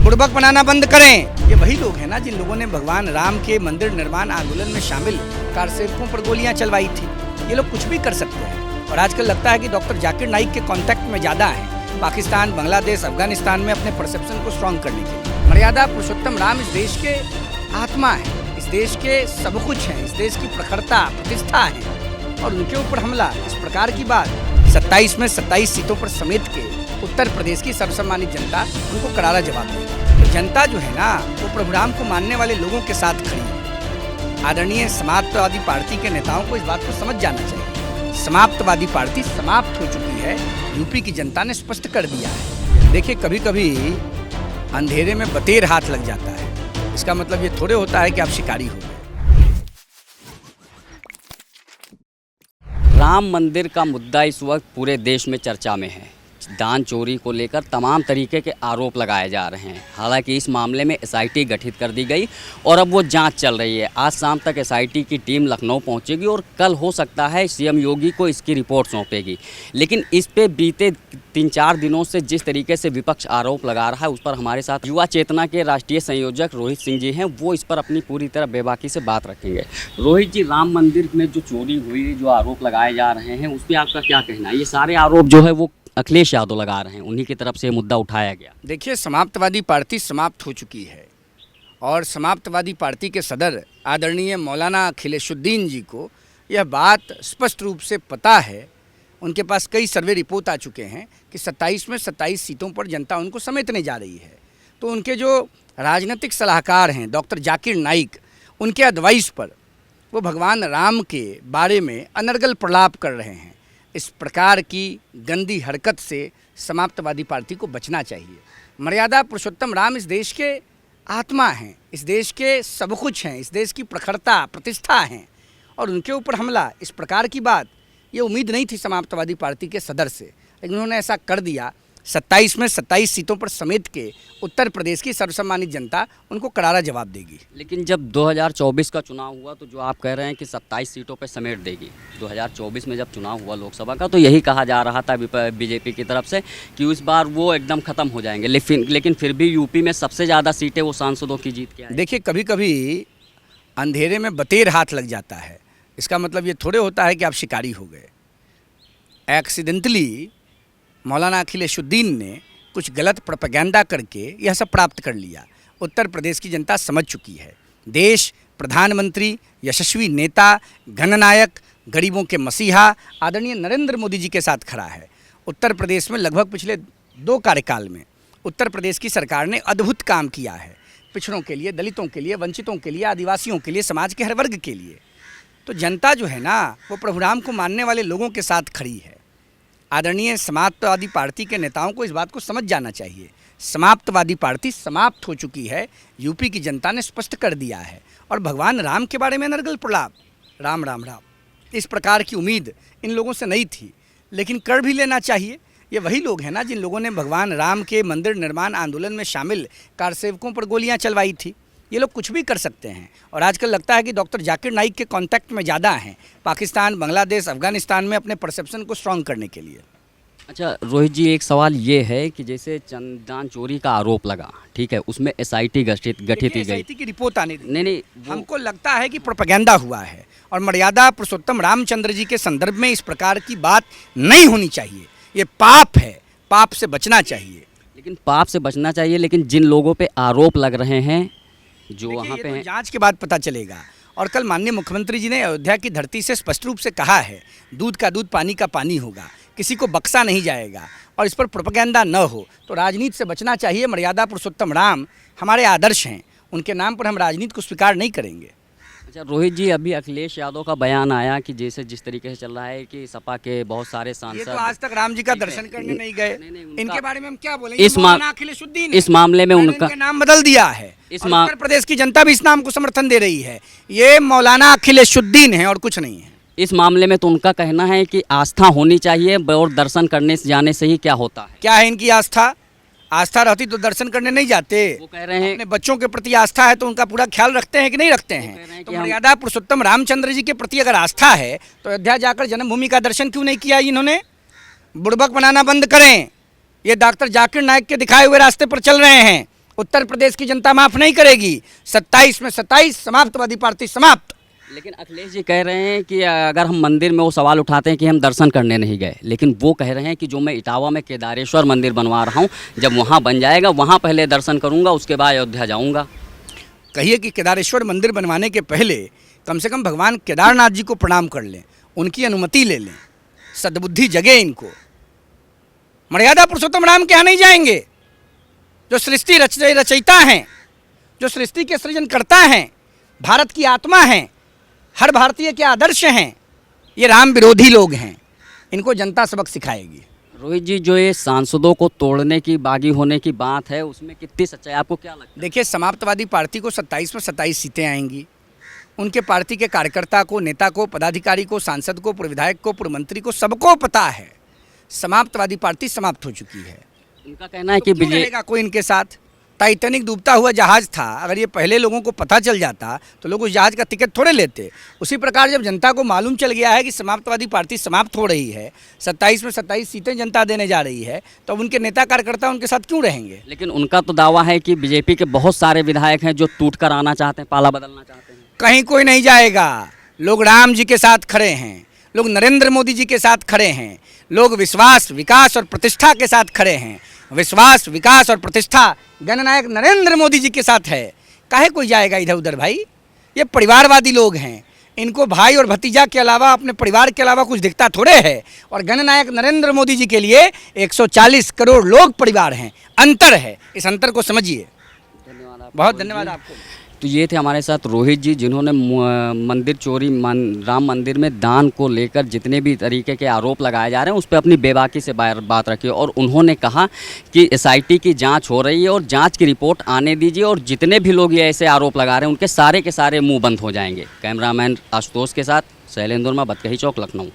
बुड़बक बनाना बंद करें। ये वही लोग हैं ना जिन लोगों ने भगवान राम के मंदिर निर्माण आंदोलन में शामिल कारसेवकों पर गोलियां चलवाई थी। ये लोग कुछ भी कर सकते हैं और आजकल लगता है कि डॉक्टर जाकिर नाइक के कांटेक्ट में ज़्यादा हैं पाकिस्तान, बांग्लादेश, अफगानिस्तान में अपने परसेप्शन को स्ट्रॉन्ग करने के लिए। मर्यादा पुरुषोत्तम राम इस देश के आत्मा है, इस देश के सब कुछ हैं, इस देश की प्रखरता, प्रतिष्ठा है और उनके ऊपर हमला इस प्रकार की बात 27 में 27 सीटों पर समेट के उत्तर प्रदेश की सर्वसम्मानित जनता उनको करारा जवाब देगी। तो जनता जो है ना वो प्रभु राम को मानने वाले लोगों के साथ खड़ी है। आदरणीय समाप्तवादी पार्टी के नेताओं को इस बात को समझ जाना चाहिए। समाप्तवादी पार्टी समाप्त हो चुकी है, यूपी की जनता ने स्पष्ट कर दिया है। देखिए, कभी कभी अंधेरे में बतेर हाथ लग जाता है, इसका मतलब ये थोड़े होता है कि आप शिकारी हो गए। राम मंदिर का मुद्दा इस वक्त पूरे देश में चर्चा में है। दान चोरी को लेकर तमाम तरीके के आरोप लगाए जा रहे हैं। हालांकि इस मामले में एसआईटी गठित कर दी गई और अब वो जांच चल रही है। आज शाम तक एसआईटी की टीम लखनऊ पहुंचेगी और कल हो सकता है सीएम योगी को इसकी रिपोर्ट सौंपेगी। लेकिन इस पे बीते 3-4 दिनों से जिस तरीके से विपक्ष आरोप लगा रहा है, उस पर हमारे साथ युवा चेतना के राष्ट्रीय संयोजक रोहित सिंह जी हैं। वो इस पर अपनी पूरी तरह बेबाकी से बात रखेंगे। रोहित जी, राम मंदिर में जो चोरी हुई, जो आरोप लगाए जा रहे हैं, उस पर आपका क्या कहना है? ये सारे आरोप जो है वो अखिलेश यादव लगा रहे हैं, उन्हीं की तरफ से मुद्दा उठाया गया। देखिए, समाप्तवादी पार्टी समाप्त हो चुकी है और समाप्तवादी पार्टी के सदर आदरणीय मौलाना अखिलेशुद्दीन जी को यह बात स्पष्ट रूप से पता है। उनके पास कई सर्वे रिपोर्ट आ चुके हैं कि 27 में 27 सीटों पर जनता उनको समेटने जा रही है। तो उनके जो राजनीतिक सलाहकार हैं डॉक्टर जाकिर नाइक, उनके एडवाइस पर वो भगवान राम के बारे में अनर्गल प्रलाप कर रहे हैं। इस प्रकार की गंदी हरकत से समाप्तवादी पार्टी को बचना चाहिए। मर्यादा पुरुषोत्तम राम इस देश के आत्मा हैं, इस देश के सब कुछ हैं, इस देश की प्रखरता, प्रतिष्ठा हैं और उनके ऊपर हमला इस प्रकार की बात ये उम्मीद नहीं थी समाप्तवादी पार्टी के सदर से, लेकिन उन्होंने ऐसा कर दिया। 27 में 27 सीटों पर समेट के उत्तर प्रदेश की सर्वसम्मानित जनता उनको करारा जवाब देगी। लेकिन जब 2024 का चुनाव हुआ तो जो आप कह रहे हैं कि 27 सीटों पर समेट देगी, 2024 में जब चुनाव हुआ लोकसभा का तो यही कहा जा रहा था बीजेपी की तरफ से कि इस बार वो एकदम ख़त्म हो जाएंगे। लेकिन फिर भी यूपी में सबसे ज़्यादा सीटें वो सांसदों की जीत के आई। देखिए, कभी कभी अंधेरे में बतेर हाथ लग जाता है, इसका मतलब ये थोड़े होता है कि आप शिकारी हो गए। एक्सीडेंटली मौलाना अखिलेशुद्दीन ने कुछ गलत प्रोपेगेंडा करके यह सब प्राप्त कर लिया। उत्तर प्रदेश की जनता समझ चुकी है। देश, प्रधानमंत्री, यशस्वी नेता, घननायक, गरीबों के मसीहा आदरणीय नरेंद्र मोदी जी के साथ खड़ा है। उत्तर प्रदेश में लगभग पिछले 2 कार्यकाल में उत्तर प्रदेश की सरकार ने अद्भुत काम किया है, पिछड़ों के लिए, दलितों के लिए, वंचितों के लिए, आदिवासियों के लिए, समाज के हर वर्ग के लिए। तो जनता जो है ना वो प्रभु राम को मानने वाले लोगों के साथ खड़ी है। आदरणीय समाप्तवादी पार्टी के नेताओं को इस बात को समझ जाना चाहिए। समाप्तवादी पार्टी समाप्त हो चुकी है, यूपी की जनता ने स्पष्ट कर दिया है और भगवान राम के बारे में अनर्गल प्रलाप, राम राम राम, इस प्रकार की उम्मीद इन लोगों से नहीं थी, लेकिन कर भी लेना चाहिए। ये वही लोग हैं ना जिन लोगों ने भगवान राम के मंदिर निर्माण आंदोलन में शामिल कारसेवकों पर गोलियां चलवाई थी। ये लोग कुछ भी कर सकते हैं और आजकल लगता है कि डॉक्टर जाकिर नाइक के कांटेक्ट में ज़्यादा हैं पाकिस्तान, बांग्लादेश, अफगानिस्तान में अपने परसेप्शन को स्ट्रॉन्ग करने के लिए। अच्छा रोहित जी, एक सवाल ये है कि जैसे दान चोरी का आरोप लगा, ठीक है, उसमें एसआईटी गठित की गई, एसआईटी की रिपोर्ट आने दी। नहीं, हमको लगता है कि प्रोपेगेंडा हुआ है और मर्यादा पुरुषोत्तम रामचंद्र जी के संदर्भ में इस प्रकार की बात नहीं होनी चाहिए। ये पाप है, पाप से बचना चाहिए। लेकिन पाप से बचना चाहिए, लेकिन जिन लोगों पे आरोप लग रहे हैं जो वहाँ पे हैं, जांच के बाद पता चलेगा। और कल माननीय मुख्यमंत्री जी ने अयोध्या की धरती से स्पष्ट रूप से कहा है, दूध का दूध, पानी का पानी होगा, किसी को बख्शा नहीं जाएगा और इस पर प्रोपेगेंडा न हो। तो राजनीति से बचना चाहिए। मर्यादा पुरुषोत्तम राम हमारे आदर्श हैं, उनके नाम पर हम राजनीति को स्वीकार नहीं करेंगे। अच्छा रोहित जी, अभी अखिलेश यादव का बयान आया कि जैसे जिस तरीके से चल रहा है कि सपा के बहुत सारे सांसद, ये तो आज तक राम जी का दर्शन करने नहीं गए। इनके बारे में हम क्या बोलेंगे? इस मामले में उनका नाम बदल दिया है। उत्तर प्रदेश की जनता भी इस नाम को समर्थन दे रही है। ये मौलाना अखिलेशुद्दीन है और कुछ नहीं है। इस मामले में तो उनका कहना है कि आस्था होनी चाहिए और दर्शन करने से जाने से ही क्या होता है। क्या है इनकी आस्था? आस्था रहती तो दर्शन करने नहीं जाते। वो कह रहे हैं अपने बच्चों के प्रति आस्था है तो उनका पूरा ख्याल रखते हैं कि नहीं रखते हैं? तो मर्यादा पुरुषोत्तम रामचंद्र जी के प्रति अगर आस्था है तो अयोध्या जाकर जन्मभूमि का दर्शन क्यों नहीं किया इन्होंने? बुड़बक बनाना बंद करें। ये डॉक्टर जाकिर नाइक के दिखाए हुए रास्ते पर चल रहे हैं। उत्तर प्रदेश की जनता माफ नहीं करेगी। 27 में 27 समाप्तवादी पार्टी समाप्त। लेकिन अखिलेश जी कह रहे हैं कि अगर हम मंदिर में वो सवाल उठाते हैं कि हम दर्शन करने नहीं गए, लेकिन वो कह रहे हैं कि जो मैं इटावा में केदारेश्वर मंदिर बनवा रहा हूँ, जब वहाँ बन जाएगा वहाँ पहले दर्शन करूँगा, उसके बाद अयोध्या जाऊँगा। कहिए कि केदारेश्वर मंदिर बनवाने के पहले कम से कम भगवान केदारनाथ जी को प्रणाम कर लें, उनकी अनुमति ले लें, सद्बुद्धि जगे इनको। मर्यादा पुरुषोत्तम राम के यहाँ नहीं जाएंगे, जो सृष्टि रचयिता हैं, जो सृष्टि के सृजन करता हैं, भारत की आत्मा हैं, हर भारतीय के आदर्श हैं, ये राम विरोधी लोग हैं। इनको जनता सबक सिखाएगी। रोहित जी, जो ये सांसदों को तोड़ने की, बागी होने की बात है, उसमें कितनी सच्चाई आपको क्या लगता है? देखिए, समाप्तवादी पार्टी को 27 में 27 सीटें आएंगी। उनके पार्टी के कार्यकर्ता को, नेता को, पदाधिकारी को, सांसद को, पूर्व विधायक को, पूर्व मंत्री को, सबको पता है समाप्तवादी पार्टी समाप्त हो चुकी है। उनका कहना है कि क्यों रहेगा कोई इनके साथ? टाइटैनिक डूबता हुआ जहाज था, अगर ये पहले लोगों को पता चल जाता तो लोग उस जहाज का टिकट थोड़े लेते। उसी प्रकार जब जनता को मालूम चल गया है कि समाप्तवादी पार्टी समाप्त हो रही है, 27 में 27 सीटें जनता देने जा रही है, तो अब उनके नेता कार्यकर्ता उनके साथ क्यों रहेंगे? लेकिन उनका तो दावा है कि बीजेपी के बहुत सारे विधायक हैं जो टूट कर आना चाहते हैं, पाला बदलना चाहते हैं। कहीं कोई नहीं जाएगा। लोग राम जी के साथ खड़े हैं, लोग नरेंद्र मोदी जी के साथ खड़े हैं, लोग विश्वास, विकास और प्रतिष्ठा के साथ खड़े हैं। विश्वास, विकास और प्रतिष्ठा जननायक नरेंद्र मोदी जी के साथ है। काहे कोई जाएगा इधर उधर भाई? ये परिवारवादी लोग हैं, इनको भाई और भतीजा के अलावा, अपने परिवार के अलावा कुछ दिखता थोड़े है। और जननायक नरेंद्र मोदी जी के लिए 140 करोड़ लोग परिवार हैं। अंतर है, इस अंतर को समझिए। धन्यवाद आपको। बहुत धन्यवाद आपको। तो ये थे हमारे साथ रोहित जी, जिन्होंने मंदिर चोरी, राम मंदिर में दान को लेकर जितने भी तरीके के आरोप लगाए जा रहे हैं उस पर अपनी बेबाकी से बात रखी। और उन्होंने कहा कि एसआईटी की जांच हो रही है और जांच की रिपोर्ट आने दीजिए, और जितने भी लोग ये ऐसे आरोप लगा रहे हैं उनके सारे के सारे मुंह बंद हो जाएंगे। कैमरामैन आशुतोष के साथ शैलेंद्र वर्मा, बतकही चौक, लखनऊ।